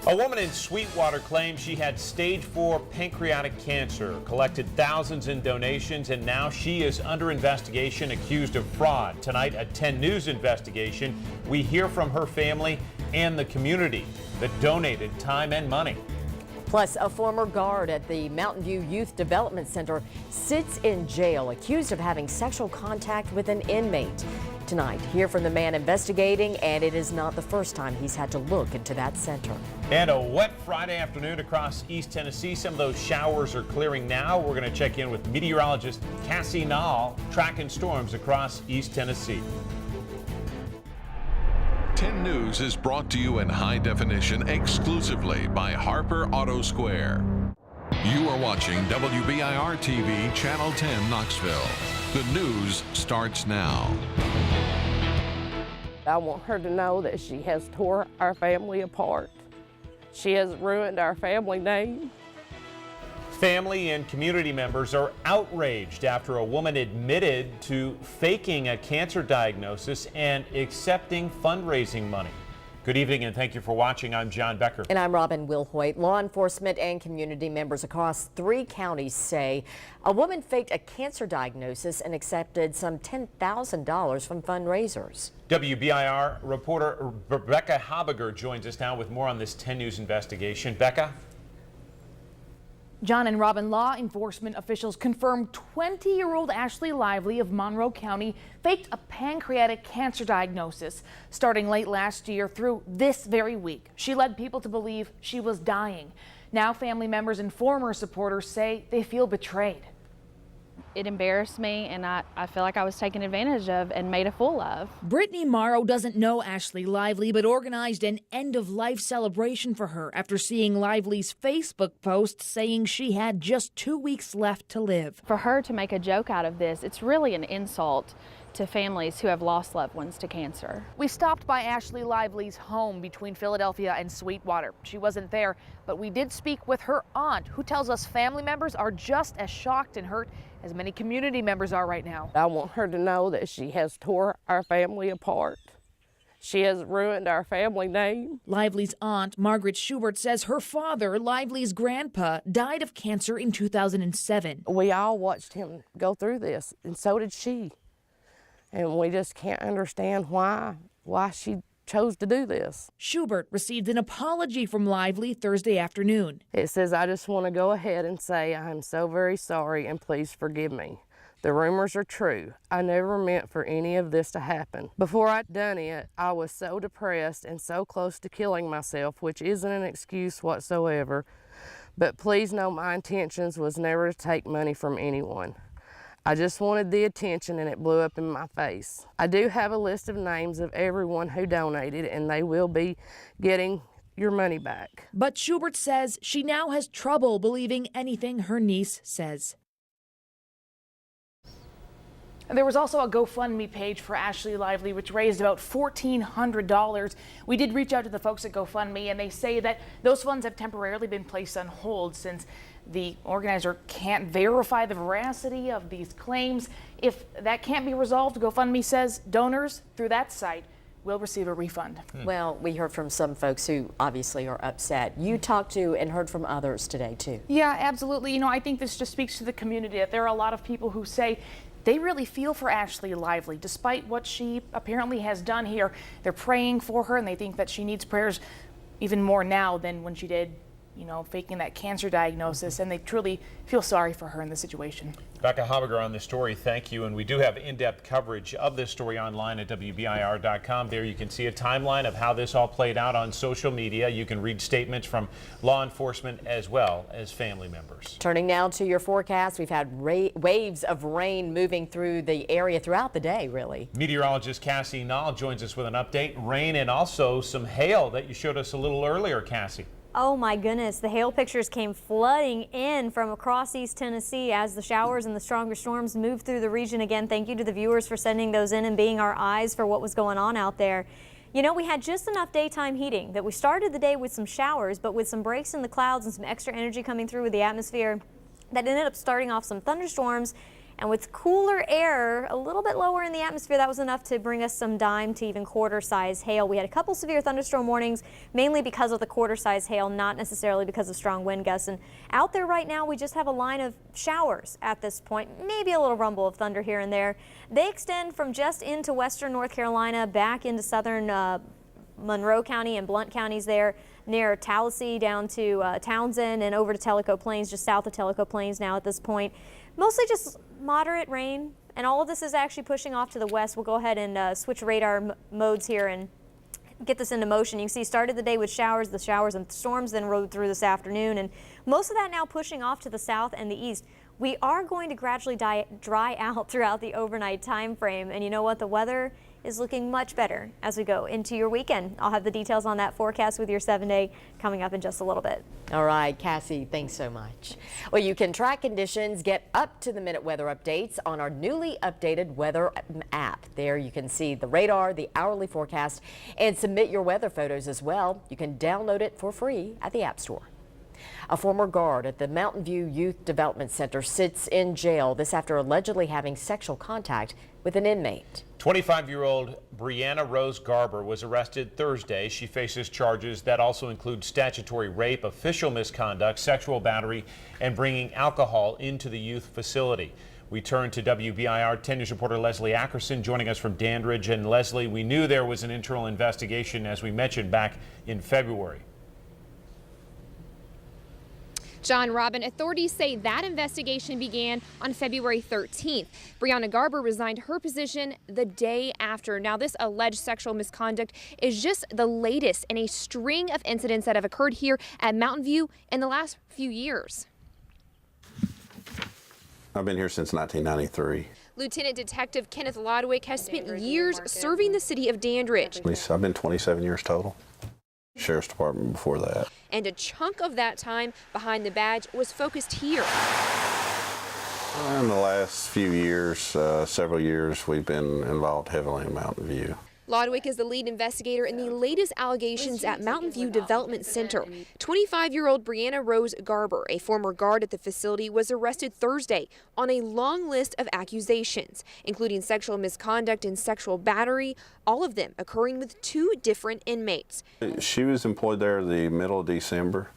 A woman in Sweetwater claims she had stage 4 pancreatic cancer, collected thousands in donations, and now she is under investigation accused of fraud. Tonight, a 10 News investigation. We hear from her family and the community that donated time and money. Plus, a former guard at the Mountain View Youth Development Center sits in jail accused of having sexual contact with an inmate. Tonight, hear from the man investigating, and it is not the first time he's had to look into that center. And a wet Friday afternoon across East Tennessee. Some of those showers are clearing now. We're going to check in with meteorologist Cassie Nall, tracking storms across East Tennessee. 10 News is brought to you in high definition exclusively by Harper Auto Square. You are watching WBIR TV, Channel 10, Knoxville. The news starts now. I want her to know that she has tore our family apart. She has ruined our family name. Family and community members are outraged after a woman admitted to faking a cancer diagnosis and accepting fundraising money. Good evening and thank you for watching. I'm John Becker. And I'm Robin Wilhoit. Law enforcement and community members across 3 counties say a woman faked a cancer diagnosis and accepted some $10,000 from fundraisers. WBIR reporter Rebecca Habiger joins us now with more on this 10 News investigation. Becca? John and Robin, law enforcement officials confirmed 20-year-old Ashley Lively of Monroe County faked a pancreatic cancer diagnosis. Starting late last year through this very week, she led people to believe she was dying. Now family members and former supporters say they feel betrayed. It embarrassed me, and I feel like I was taken advantage of and made a fool of. Brittany Morrow doesn't know Ashley Lively, but organized an end-of-life celebration for her after seeing Lively's Facebook post saying she had just 2 weeks left to live. For her to make a joke out of this, it's really an insult to families who have lost loved ones to cancer. We stopped by Ashley Lively's home between Philadelphia and Sweetwater. She wasn't there, but we did speak with her aunt, who tells us family members are just as shocked and hurt as many community members are right now. I want her to know that she has tore our family apart. She has ruined our family name. Lively's aunt, Margaret Schubert, says her father, Lively's grandpa, died of cancer in 2007. We all watched him go through this, and so did she. And we just can't understand why she chose to do this. Schubert received an apology from Lively Thursday afternoon. It says, I just want to go ahead and say I'm so very sorry and please forgive me. The rumors are true. I never meant for any of this to happen. Before I'd done it, I was so depressed and so close to killing myself, which isn't an excuse whatsoever. But please know my intentions was never to take money from anyone. I just wanted the attention and it blew up in my face. I do have a list of names of everyone who donated, and they will be getting your money back. But Schubert says she now has trouble believing anything her niece says. There was also a GoFundMe page for Ashley Lively, which raised about $1,400. We did reach out to the folks at GoFundMe, and they say that those funds have temporarily been placed on hold since the organizer can't verify the veracity of these claims. If that can't be resolved, GoFundMe says donors through that site will receive a refund. Well, we heard from some folks who obviously are upset. You talked to and heard from others today, too. Yeah, absolutely. You know, I think this just speaks to the community that there are a lot of people who say they really feel for Ashley Lively, despite what she apparently has done here. They're praying for her, and they think that she needs prayers even more now than when she did, you know, faking that cancer diagnosis, and they truly feel sorry for her in this situation. Becca Habiger on this story, thank you. And we do have in-depth coverage of this story online at WBIR.com. There you can see a timeline of how this all played out on social media. You can read statements from law enforcement as well as family members. Turning now to your forecast, we've had waves of rain moving through the area throughout the day, really. Meteorologist Cassie Nall joins us with an update. Rain and also some hail that you showed us a little earlier, Cassie. Oh my goodness, the hail pictures came flooding in from across East Tennessee as the showers and the stronger storms moved through the region. Again, thank you to the viewers for sending those in and being our eyes for what was going on out there. You know, we had just enough daytime heating that we started the day with some showers, but with some breaks in the clouds and some extra energy coming through with the atmosphere, that ended up starting off some thunderstorms And with cooler air a little bit lower in the atmosphere, that was enough to bring us some dime to even quarter-size hail. We had a couple severe thunderstorm warnings, mainly because of the quarter-size hail, not necessarily because of strong wind gusts. And out there right now, we just have a line of showers at this point, maybe a little rumble of thunder here and there. They extend from just into western North Carolina back into southern Monroe County and Blount counties there near Tallahassee down to Townsend and over to Tellico Plains, just south of Tellico Plains now at this point. Mostly just moderate rain, and all of this is actually pushing off to the west. We'll go ahead and switch radar modes here and get this into motion. You can see started the day with showers. The showers and storms then rode through this afternoon, and most of that now pushing off to the south and the east. We are going to gradually dry out throughout the overnight time frame, and you know what? The weather is looking much better as we go into your weekend. I'll have the details on that forecast with your 7-day coming up in just a little bit. All right, Cassie, thanks so much. Well, you can track conditions, get up-to-the-minute weather updates on our newly updated weather app. There you can see the radar, the hourly forecast, and submit your weather photos as well. You can download it for free at the App Store. A former guard at the Mountain View Youth Development Center sits in jail, this after allegedly having sexual contact with an inmate. 25-year-old Brianna Rose Garber was arrested Thursday. She faces charges that also include statutory rape, official misconduct, sexual battery, and bringing alcohol into the youth facility. We turn to WBIR 10 News reporter Leslie Ackerson joining us from Dandridge. And Leslie, we knew there was an internal investigation, as we mentioned, back in February. John, Robin, authorities say that investigation began on February 13th. Brianna Garber resigned her position the day after. Now, this alleged sexual misconduct is just the latest in a string of incidents that have occurred here at Mountain View in the last few years. I've been here since 1993. Lieutenant Detective Kenneth Lodwick has spent years serving the city of Dandridge. I've been 27 years total. Sheriff's Department before that. And a chunk of that time behind the badge was focused here. In the last few years, several years, we've been involved heavily in Mountain View. Lodwick is the lead investigator in the latest allegations at Mountain View Development Center. 25-year-old Brianna Rose Garber, a former guard at the facility, was arrested Thursday on a long list of accusations, including sexual misconduct and sexual battery, all of them occurring with 2 different inmates. She was employed there the middle of December,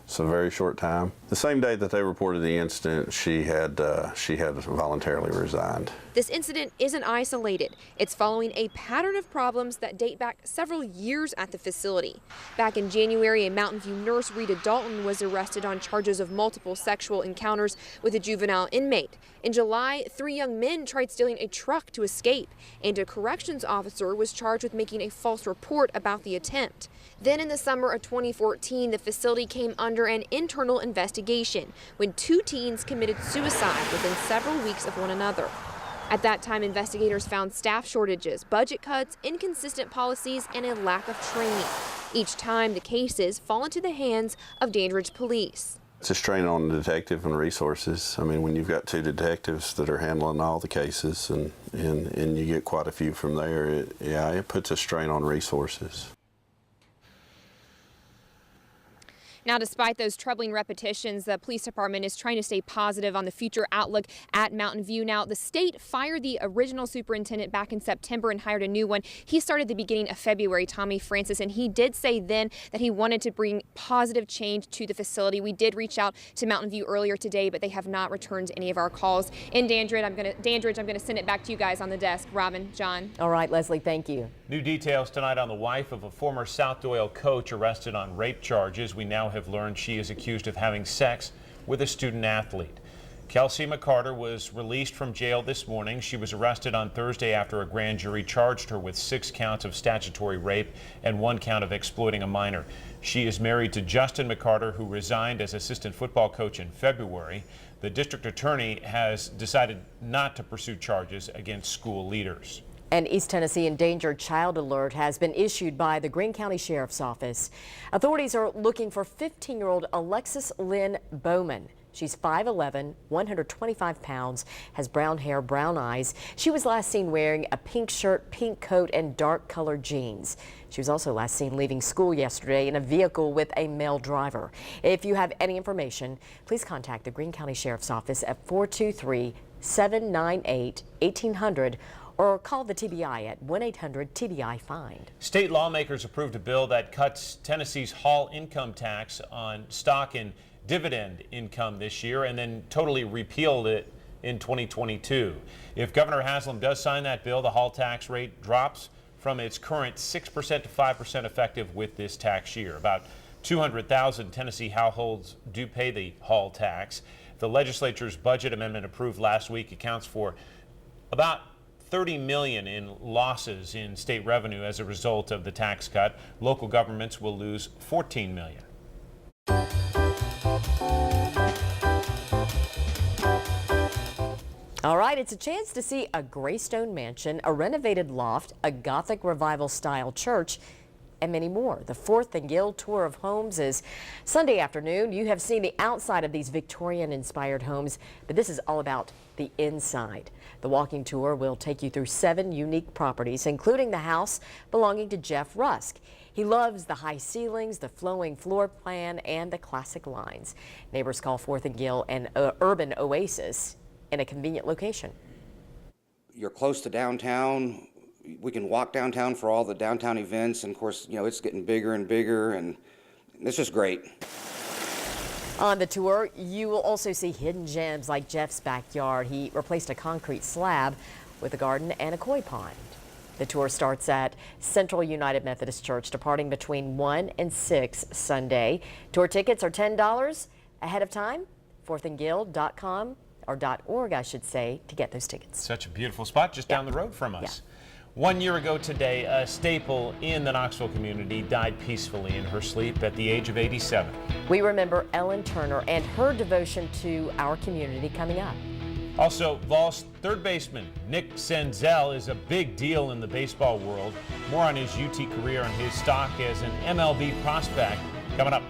so a very short time. The same day that they reported the incident, she had voluntarily resigned. This incident isn't isolated. It's following a pattern of problems that date back several years at the facility. Back in January, a Mountain View nurse, Rita Dalton, was arrested on charges of multiple sexual encounters with a juvenile inmate. In July, 3 young men tried stealing a truck to escape, and a corrections officer was charged with making a false report about the attempt. Then in the summer of 2014, the facility came under an internal investigation when 2 teens committed suicide within several weeks of one another. At that time, investigators found staff shortages, budget cuts, inconsistent policies, and a lack of training. Each time, the cases fall into the hands of Dandridge police. It's a strain on the detective and resources. I mean, when you've got 2 detectives that are handling all the cases and you get quite a few from there, it puts a strain on resources. Now, despite those troubling repetitions, the police department is trying to stay positive on the future outlook at Mountain View. Now, the state fired the original superintendent back in September and hired a new one. He started the beginning of February, Tommy Francis, and he did say then that he wanted to bring positive change to the facility. We did reach out to Mountain View earlier today, but they have not returned any of our calls. In Dandridge, I'm going to send it back to you guys on the desk. Robin, John. All right, Leslie, thank you. New details tonight on the wife of a former South Doyle coach arrested on rape charges. We now have learned she is accused of having sex with a student athlete. Kelsey McCarter was released from jail this morning. She was arrested on Thursday after a grand jury charged her with 6 counts of statutory rape and 1 count of exploiting a minor. She is married to Justin McCarter, who resigned as assistant football coach in February. The district attorney has decided not to pursue charges against school leaders. An East Tennessee endangered child alert has been issued by the Greene County Sheriff's Office. Authorities are looking for 15-year-old Alexis Lynn Bowman. She's 5'11", 125 pounds, has brown hair, brown eyes. She was last seen wearing a pink shirt, pink coat, and dark-colored jeans. She was also last seen leaving school yesterday in a vehicle with a male driver. If you have any information, please contact the Greene County Sheriff's Office at 423-5000. 798-1800 or call the TBI at 1-800-TBI-FIND. State lawmakers approved a bill that cuts Tennessee's Hall income tax on stock and dividend income this year and then totally repealed it in 2022. If Governor Haslam does sign that bill, the Hall tax rate drops from its current 6% to 5% effective with this tax year. About 200,000 Tennessee households do pay the Hall tax. The legislature's budget amendment approved last week accounts for about $30 million in losses in state revenue as a result of the tax cut. Local governments will lose $14 million. All right, it's a chance to see a Greystone mansion, a renovated loft, a Gothic Revival style church, and many more. The 4th and Gill Tour of Homes is Sunday afternoon. You have seen the outside of these Victorian-inspired homes, but this is all about the inside. The walking tour will take you through 7 unique properties, including the house belonging to Jeff Rusk. He loves the high ceilings, the flowing floor plan, and the classic lines. Neighbors call 4th and Gill an urban oasis in a convenient location. You're close to downtown. We can walk downtown for all the downtown events, and of course, you know, it's getting bigger and bigger, and it's just great. On the tour, you will also see hidden gems like Jeff's backyard. He replaced a concrete slab with a garden and a koi pond. The tour starts at Central United Methodist Church, departing between 1 and 6 Sunday. Tour tickets are $10 ahead of time. 4thandgill.com or .org, I should say, to get those tickets. Such a beautiful spot just down the road from us. 1 year ago today, a staple in the Knoxville community died peacefully in her sleep at the age of 87. We remember Ellen Turner and her devotion to our community coming up. Also, Vols third baseman Nick Senzel is a big deal in the baseball world. More on his UT career and his stock as an MLB prospect coming up.